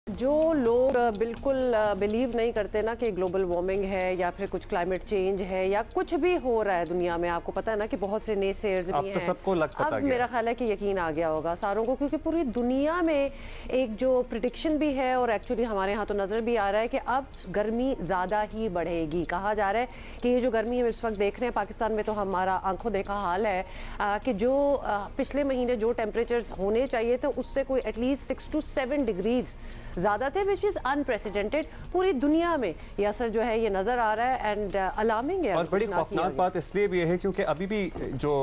जो लोग बिल्कुल बिलीव नहीं करते ना कि ग्लोबल वार्मिंग है या फिर कुछ क्लाइमेट चेंज है या कुछ भी हो रहा है दुनिया में, आपको पता है ना कि बहुत से नेसेयर्स भी हैं। तो सबको लग पता अब गया। मेरा ख्याल है कि यकीन आ गया होगा सारों को, क्योंकि पूरी दुनिया में एक जो प्रिडिक्शन भी है और एक्चुअली हमारे यहाँ तो नज़र भी आ रहा है कि अब गर्मी ज़्यादा ही बढ़ेगी। कहा जा रहा है कि ये जो गर्मी हम इस वक्त देख रहे हैं पाकिस्तान में, तो हमारा आंखों देखा हाल है कि जो पिछले महीने जो टेम्परेचर्स होने चाहिए थे उससे कोई एटलीस्ट 6 to 7 डिग्रीज ज़्यादा थे, विच इज़ अनप्रेसिडेंटेड। पूरी दुनिया में ये असर जो है ये नज़र आ रहा है एंड अलार्मिंग है। और बड़ी खौफनाक बात इसलिए भी है क्योंकि अभी भी जो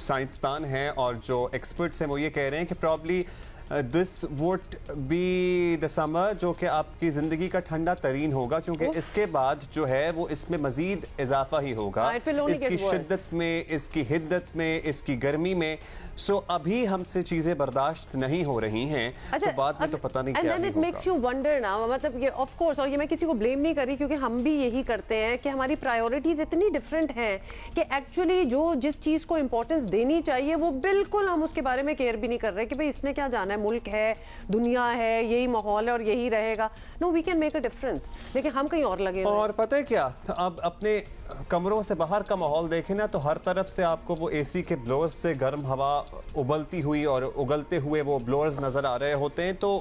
साइंसदान हैं और जो एक्सपर्ट्स हैं वो ये कह रहे हैं कि probably this would be the summer जो कि आपकी ज़िंदगी का ठंडा तरीन होगा, क्योंकि इसके बाद जो है वो इसमें मज़ीद इजाफा ही होगा इसकी शिद्दत में, इसकी हिद्दत में, इसकी गर्मी में। सो अभी हमसे चीज़ें बर्दाश्त नहीं हो रही हैं। अच्छा, तो बाद में तो पता नहीं क्या होगा। इट मेक्स यू वंडर ना, मतलब ये ऑफ कोर्स, और ये मैं किसी को ब्लेम नहीं कर रही क्योंकि हम भी यही करते हैं कि हमारी प्रायोरिटीज इतनी डिफरेंट हैं कि एक्चुअली जो जिस चीज़ को इंपॉर्टेंस देनी चाहिए वो बिल्कुल हम उसके बारे में केयर भी नहीं कर रहे कि भाई इसने क्या जाना है, मुल्क है, दुनिया है, यही माहौल है और यही रहेगा। No, we can make a difference, लेकिन हम कहीं और लगे। और पता है क्या, अब अपने कमरों से बाहर का माहौल देखें ना तो हर तरफ से आपको वो एसी के ब्लोअर्स से गर्म हवा उबलती हुई और उगलते हुए वो ब्लोअर्स नजर आ रहे होते हैं। तो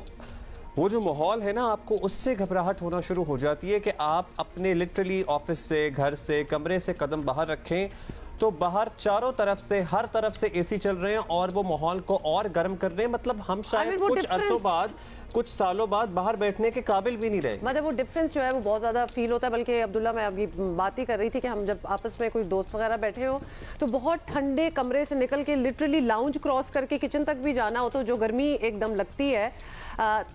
वो जो माहौल है ना, आपको उससे घबराहट होना शुरू हो जाती है कि आप अपने लिटरली ऑफिस से, घर से, कमरे से कदम बाहर रखें तो बाहर चारों तरफ से, हर तरफ से एसी चल रहे हैं और वो माहौल को और गर्म कर रहे हैं। मतलब हम शायद कुछ अरसों बाद, कुछ सालों बाद बाहर बैठने के काबिल भी नहीं रहे। मतलब वो डिफरेंस जो है वो बहुत ज़्यादा फील होता है। बल्कि अब्दुल्ला, मैं अभी बात ही कर रही थी कि हम जब आपस में कोई दोस्त वगैरह बैठे हो तो बहुत ठंडे कमरे से निकल के लिटरली लाउंज क्रॉस करके किचन तक भी जाना हो तो जो गर्मी एकदम लगती है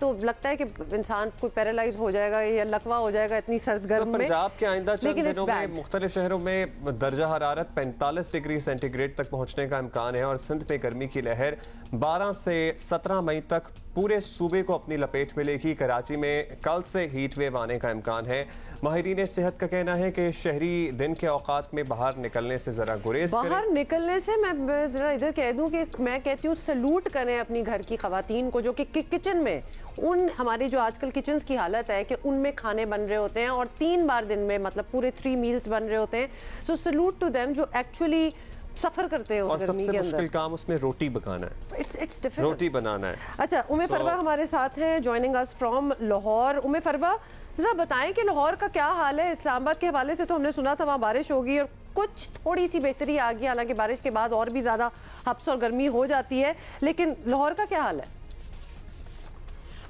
तो लगता है कि इंसान कोई पैरालाइज हो जाएगा या लकवा हो जाएगा इतनी सर्द गर्म में। पंजाब के आइंदा चंद दिनों में मुख्तलिफ शहरों में दर्जा हरारत 45 डिग्री सेंटीग्रेड तक पहुंचने का इम्कान है और सिंध में गर्मी की लहर 12 से 17 मई तक पूरे सूबे को अपनी लपेट में लेगी। कराची में कल से हीट वेव आने का इम्कान है। माहिरीन सेहत का कहना है कि शहरी दिन के औकात में बाहर निकलने से जरा गुरेज करें। बाहर निकलने से मैं जरा इधर कह दूं कि मैं कहती हूँ सलूट करें अपनी घर की खवातीन को जो कि किचन में, उन हमारी जो आजकल किचन्स की हालत है कि उनमें खाने बन रहे होते हैं और 3 बार दिन में, मतलब पूरे 3 मील्स बन रहे होते हैं। सो सलूट टू देम जो एक्चुअली सफर करते हैं उस गर्मी के अंदर। सबसे मुश्किल काम उसमें रोटी पकाना है। इट्स डिफिकल्ट, रोटी बनाना है। अच्छा, उमे फरवा हमारे साथ हैं, जॉइनिंग अस फ्रॉम लाहौर। उमे फरवा, जरा बताएं कि लाहौर का क्या हाल है। इस्लामाबाद के हवाले से तो हमने सुना था वहाँ बारिश होगी और कुछ थोड़ी सी बेहतरी आ गई, हालांकि बारिश के बाद और भी ज्यादा हब्स और गर्मी हो जाती है, लेकिन लाहौर का क्या हाल है?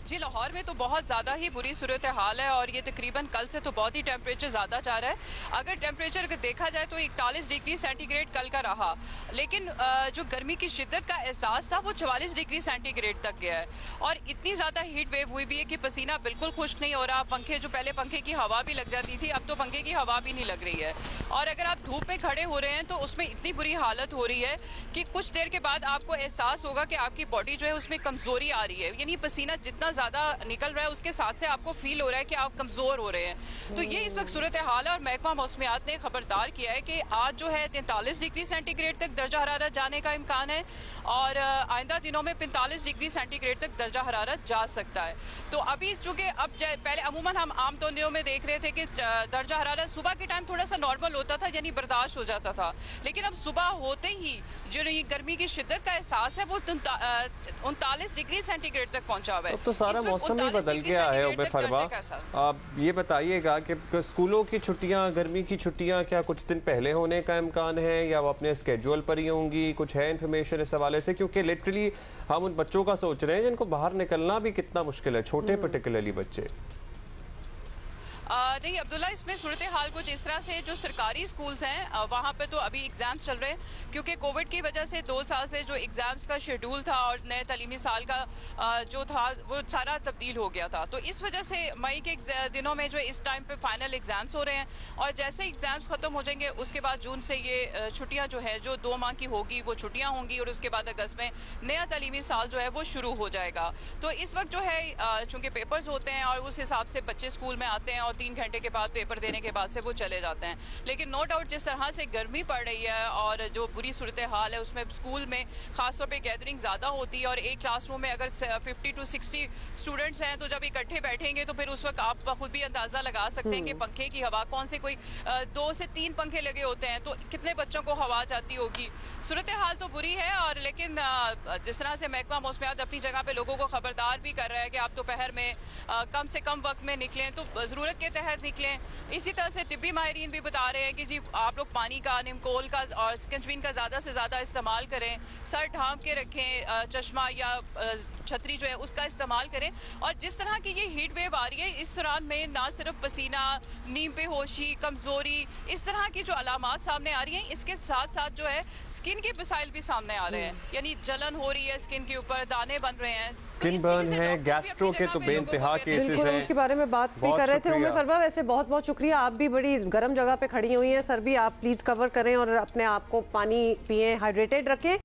जी, लाहौर में तो बहुत ज़्यादा ही बुरी सूरत हाल है और ये तकरीबन कल से तो बहुत ही टेम्परेचर ज़्यादा जा रहा है। अगर टेम्परेचर देखा जाए तो 41 डिग्री सेंटीग्रेड कल का रहा, लेकिन जो गर्मी की शिद्दत का एहसास था वो 44 डिग्री सेंटीग्रेड तक गया है और इतनी ज़्यादा हीट वेव हुई भी है कि पसीना बिल्कुल खुश्क नहीं हो रहा। पंखे, जो पहले पंखे की हवा भी लग जाती थी, अब तो पंखे की हवा भी नहीं लग रही है। और अगर आप धूप में खड़े हो रहे हैं तो उसमें इतनी बुरी हालत हो रही है कि कुछ देर के बाद आपको एहसास होगा कि आपकी बॉडी जो है उसमें कमज़ोरी आ रही है, यानी पसीना जितना ज़्यादा निकल रहा है उसके साथ से आपको फील हो रहा है कि आप कमज़ोर हो रहे हैं। तो ये इस वक्त सूरत हाल है और महकमा मौसमियात ने खबरदार किया है कि आज जो है 43 डिग्री सेंटीग्रेड तक दर्जा हरारत जाने का इम्कान है और आइंदा दिनों में 45 डिग्री सेंटीग्रेड तक दर्जा हरारत जा सकता है। तो अभी चूँकि अब पहले अमूमन हम आम दिनों में देख रहे थे कि दर्जा हरारत सुबह के टाइम थोड़ा सा नॉर्मल होता था, यानी बर्दाश्त हो जाता था, लेकिन अब सुबह होते ही जो ये गर्मी की शिद्दत का एहसास है वो 39 डिग्री सेंटीग्रेड तक पहुंचा हुआ है। तो सारा मौसम ही बदल गया है। उमे फरवा, आप ये बताइएगा कि स्कूलों की छुट्टियां, गर्मी की छुट्टियां क्या कुछ दिन पहले होने का इम्कान है या वो अपने स्केड्यूल पर ही होंगी? कुछ है इन्फॉर्मेशन इस हवाले से? क्योंकि लिटरली हम उन बच्चों का सोच रहे हैं जिनको बाहर निकलना भी कितना मुश्किल है, छोटे पर्टिकुलरली बच्चे। नहीं अब्दुल्ला, इसमें सूरत हाल कुछ इस तरह से, जो सरकारी स्कूल्स हैं वहाँ पे तो अभी एग्ज़ाम्स चल रहे हैं क्योंकि कोविड की वजह से 2 साल से जो एग्ज़ाम्स का शेड्यूल था और नए तालीमी साल का जो था वो सारा तब्दील हो गया था। तो इस वजह से मई के दिनों में जो इस टाइम पे फाइनल एग्ज़ाम्स हो रहे हैं और जैसे एग्ज़ाम्स ख़त्म हो जाएंगे उसके बाद जून से ये छुट्टियाँ जो है जो 2 माह की होगी वो छुट्टियाँ होंगी और उसके बाद अगस्त में नया तालीमी साल जो है वो शुरू हो जाएगा। तो इस वक्त जो है चूँकि पेपर्स होते हैं और उस हिसाब से बच्चे स्कूल में आते हैं और 3 घंटे के बाद पेपर देने के बाद से वो चले जाते हैं। लेकिन नो डाउट जिस तरह से गर्मी पड़ रही है और जो बुरी सूरत हाल है, उसमें स्कूल में खासतौर पे गैदरिंग ज़्यादा होती है और एक क्लासरूम में अगर 50 to 60 स्टूडेंट्स हैं तो जब इकट्ठे बैठेंगे तो फिर उस वक्त आप खुद भी अंदाज़ा लगा सकते हैं कि पंखे की हवा कौन से, कोई 2 से 3 पंखे लगे होते हैं तो कितने बच्चों को हवा जाती होगी। सूरत हाल तो बुरी है और लेकिन जिस तरह से महकमा मौसमियात अपनी जगह पे लोगों को खबरदार भी कर रहा है कि आप दोपहर में कम से कम वक्त में निकलें तो ज़रूरत के तहत निकलें। इसी तरह से तिब्बी माहिरीन भी बता रहे हैं कि जी आप लोग पानी का, निमकोल का और स्कंजबीन का ज़्यादा से ज़्यादा इस्तेमाल करें, सर ढांप के रखें, चश्मा या छतरी जो है उसका इस्तेमाल करें। और जिस तरह की ये हीट वेव आ रही है इस दौरान में ना सिर्फ पसीना, नींद बेहोशी, कमज़ोरी, इस तरह की जो अलामात सामने आ रही हैं, इसके साथ साथ जो है स्किन के मसाइल भी सामने आ रहे हैं, यानी जलन हो रही है स्किन के ऊपर, दाने बन रहे हैं, स्किन बर्न है, गैस्ट्रो के तो बेइंतहा केसेस हैं। उसके बारे में बात भी कर रहे थे उम्मे फरवा। वैसे बहुत बहुत शुक्रिया, आप भी बड़ी गर्म जगह पे खड़ी हुई हैं। सर भी आप प्लीज कवर करें और अपने आप को पानी पिएं, हाइड्रेटेड रखें।